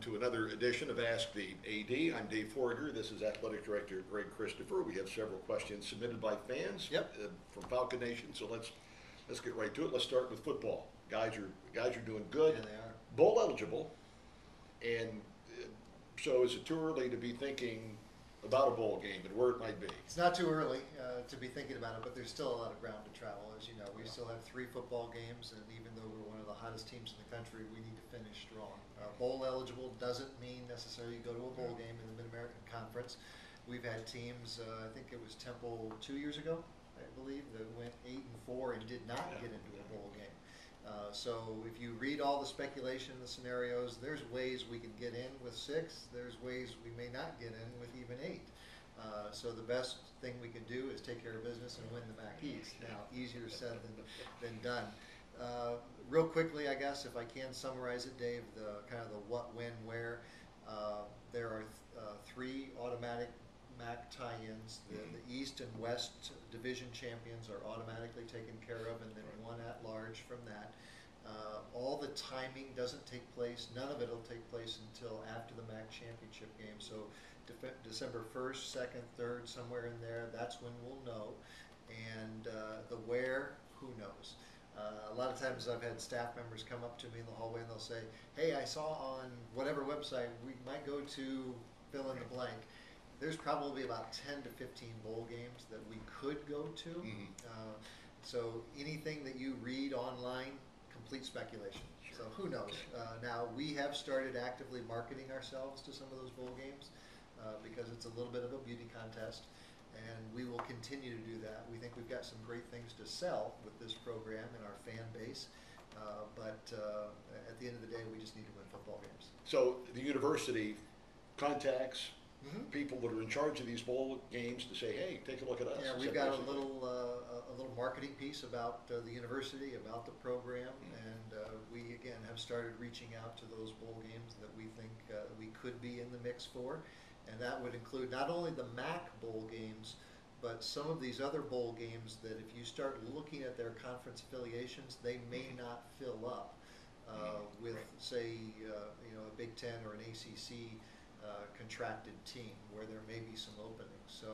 to another edition of Ask the AD. I'm Dave Horger. This is Athletic Director Greg Christopher. We have several questions submitted by fans from Falcon Nation. So let's get right to it. Let's start with football. Guys are doing good. Yeah, they are. Bowl eligible, and so is it too early to be thinking about a bowl game and where it might be? It's not too early to be thinking about it, but there's still a lot of ground to travel. As you know, we still have 3 football games, and even though we're one of the hottest teams in the country, we need to finish strong. Bowl eligible doesn't mean necessarily you go to a bowl game in the Mid-American Conference. We've had teams, I think it was Temple 2 years ago, I believe, that went 8-4 and did not get into a bowl game. So if you read all the speculation and the scenarios, there's ways we can get in with 6. There's ways we may not get in with even 8. So the best thing we can do is take care of business and win the MAC East. Now, easier said than done. Real quickly, I guess, if I can summarize it, Dave, the kind of the what, when, where. There are 3 automatic MAC tie-ins. The East and West division champions are automatically taken care of, and then 1 at large from that. All the timing doesn't take place. None of it will take place until after the MAC championship game. So December 1st, 2nd, 3rd, somewhere in there, that's when we'll know. And the where, who knows? A lot of times I've had staff members come up to me in the hallway and they'll say, hey, I saw on whatever website we might go to fill in the blank. There's probably about 10 to 15 bowl games that we could go to. So anything that you read online, complete speculation. So who knows? Now, we have started actively marketing ourselves to some of those bowl games because it's a little bit of a beauty contest, and we will continue to do that. We think we've got some great things to sell with this program and our fan base, but at the end of the day, we just need to win football games. So the university contacts people that are in charge of these bowl games to say, hey, take a look at us. Yeah, we've got a little marketing piece about the university, about the program, and we again have started reaching out to those bowl games that we think we could be in the mix for, and that would include not only the MAC bowl games, but some of these other bowl games that if you start looking at their conference affiliations, they may not fill up with, say, a Big Ten or an ACC contracted team where there may be some openings. So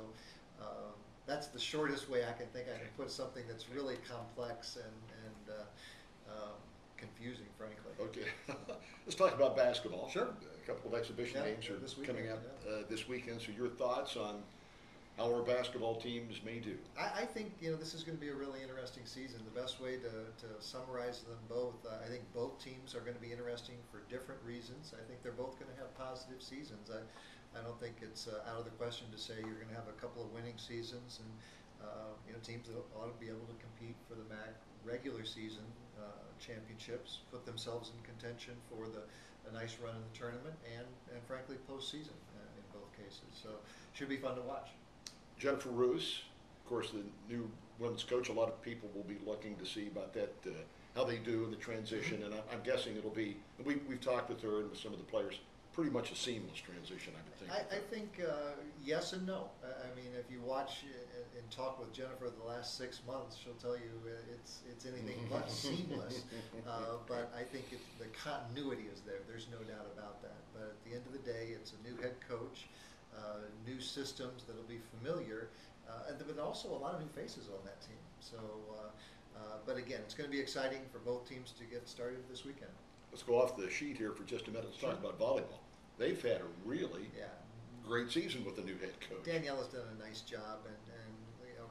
that's the shortest way I can think I can put something that's really complex and confusing, frankly. Okay. Let's talk about basketball. Sure. A couple of exhibition games are coming up this weekend. So your thoughts on how our basketball teams may do? I think this is going to be a really interesting season. The best way to summarize them both, I think both teams are going to be interesting for different reasons. I think they're both going to have positive seasons. I don't think it's out of the question to say you're going to have a couple of winning seasons and teams that ought to be able to compete for the MAC regular season championships, put themselves in contention for a nice run in the tournament and frankly postseason in both cases. So should be fun to watch. Jennifer Roos, of course, the new women's coach. A lot of people will be looking to see about that, how they do in the transition, and I'm guessing it'll be. We've talked with her and with some of the players. Pretty much a seamless transition, I would think. I think yes and no. I mean, if you watch and talk with Jennifer the last 6 months, she'll tell you it's anything but seamless. But I think the continuity is there. There's no doubt about that. But at the end of the day, it's a new head coach. New systems that'll be familiar, but also a lot of new faces on that team. So, but again, it's going to be exciting for both teams to get started this weekend. Let's go off the sheet here for just a minute. Let's talk about volleyball. They've had a really great season with the new head coach. Daniela's done a nice job, and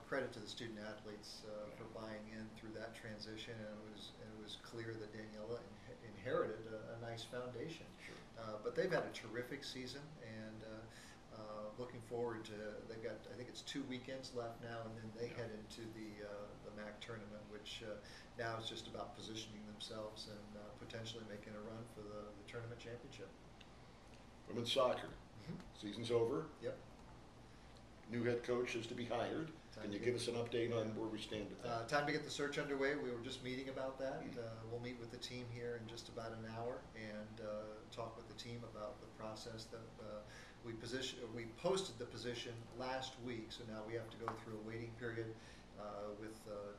credit to the student athletes for buying in through that transition. And it was clear that Daniela inherited a nice foundation. Sure. But they've had a terrific season, and looking forward to, they've got, I think it's 2 weekends left now, and then they head into the MAC tournament, which now is just about positioning themselves and potentially making a run for the tournament championship. Women's soccer, season's over. Yep. New head coach is to be hired. Can you give us an update on where we stand with that? Time to get the search underway. We were just meeting about that. We'll meet with the team here in just about an hour and talk with the team about the process that we posted the position last week, so now we have to go through a waiting period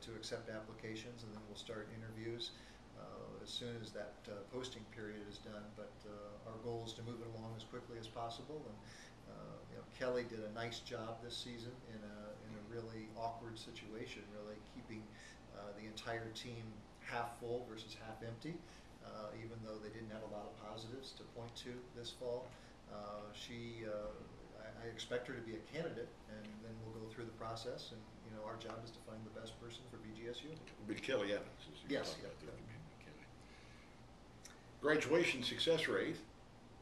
to accept applications, and then we'll start interviews. As as soon as that posting period is done. But our goal is to move it along as quickly as possible. And Kelly did a nice job this season in a really awkward situation, really keeping the entire team half full versus half empty. Even though they didn't have a lot of positives to point to this fall, I expect her to be a candidate, and then we'll go through the process. And our job is to find the best person for BGSU. But Kelly Evans, as you Yes. talked about there. Kelly. Graduation success rate.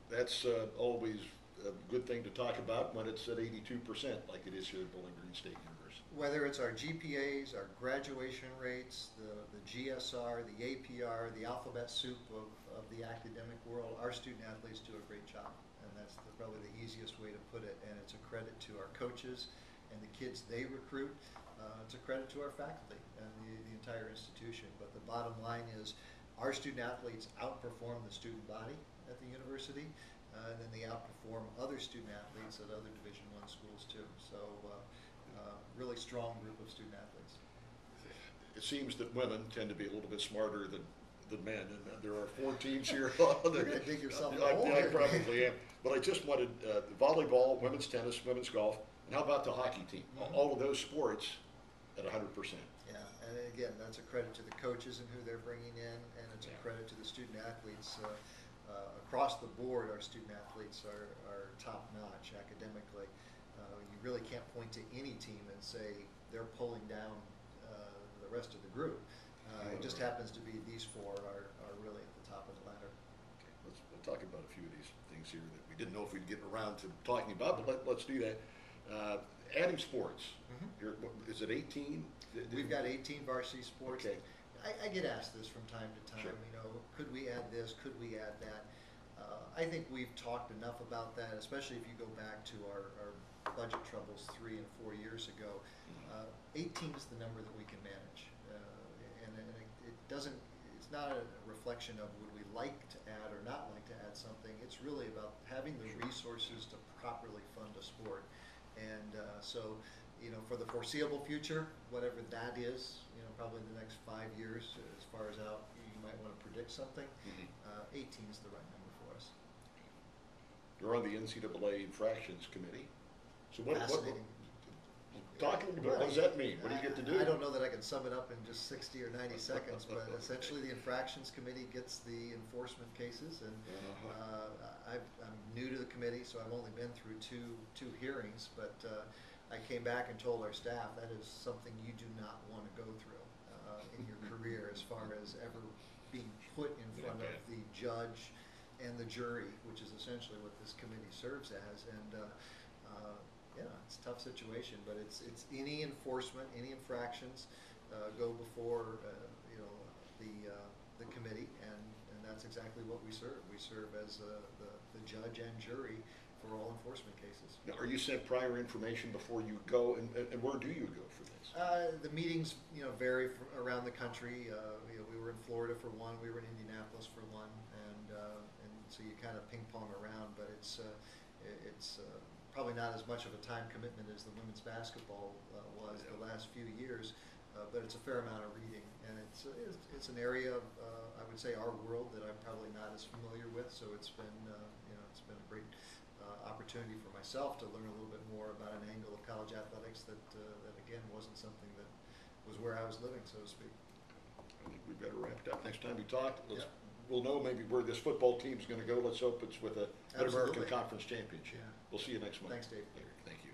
That's always a good thing to talk about when it's at 82%, like it is here at Bowling Green State University. Whether it's our GPAs, our graduation rates, the GSR, the APR, the alphabet soup of the academic world, our student athletes do a great job. And that's probably the easiest way to put it. And it's a credit to our coaches and the kids they recruit. It's a credit to our faculty and the entire institution. But the bottom line is our student athletes outperform the student body at the university, and then they outperform other student athletes at other Division I schools too. So really strong group of student athletes. It seems that women tend to be a little bit smarter than men, and there are 4 teams here. You're going to dig yourself a hole I here. probably am. But I just wanted volleyball, women's tennis, women's golf, and how about the hockey team? Mm-hmm. All of those sports at 100%. Yeah, and again, that's a credit to the coaches and who they're bringing in, and it's a credit to the student athletes. Across the board, our student athletes are top-notch academically. You really can't point to any team and say they're pulling down the rest of the group. It just happens to be these 4 are really at the top of the ladder. Okay, we'll talk about a few of these things here that we didn't know if we'd get around to talking about, but let's do that. Adding sports. Mm-hmm. Is it 18? We've got 18 varsity sports. Okay. I get asked this from time to time. Sure. Could we add this? Could we add that? I think we've talked enough about that, especially if you go back to our budget troubles 3 and 4 years ago. 18 is the number that we can manage, and it doesn't. It's not a reflection of would we like to add or not like to add something. It's really about having the resources to properly fund a sport, and so. For the foreseeable future, whatever that is, probably the next 5 years, as far as out, you might want to predict something. 18 is the right number for us. You're on the NCAA infractions committee. So Fascinating. Talk a little bit. What does that mean? What do you get to do? I don't know that I can sum it up in just 60 or 90 seconds, but essentially the infractions committee gets the enforcement cases, and I'm new to the committee, so I've only been through two hearings, but I came back and told our staff that is something you do not want to go through in your career, as far as ever being put in front of the judge and the jury, which is essentially what this committee serves as. And it's a tough situation, but it's any enforcement, any infractions go before the committee, and that's exactly what we serve. We serve as the judge and jury for all enforcement cases. Now, are you sent prior information before you go, and where do you go for this? The meetings, vary around the country. We were in Florida for one, we were in Indianapolis for one, and so you kind of ping pong around. But it's probably not as much of a time commitment as the women's basketball was the last few years. But it's a fair amount of reading, and it's an area of I would say our world that I'm probably not as familiar with. So it's been a great opportunity for myself to learn a little bit more about an angle of college athletics that again wasn't something that was where I was living, so to speak. I think we better wrap it up. Next time we talk, we'll know maybe where this football team's going to go. Let's hope it's with a Mid-American Conference Championship. Yeah. We'll see you next month. Thanks, Dave. Thank you.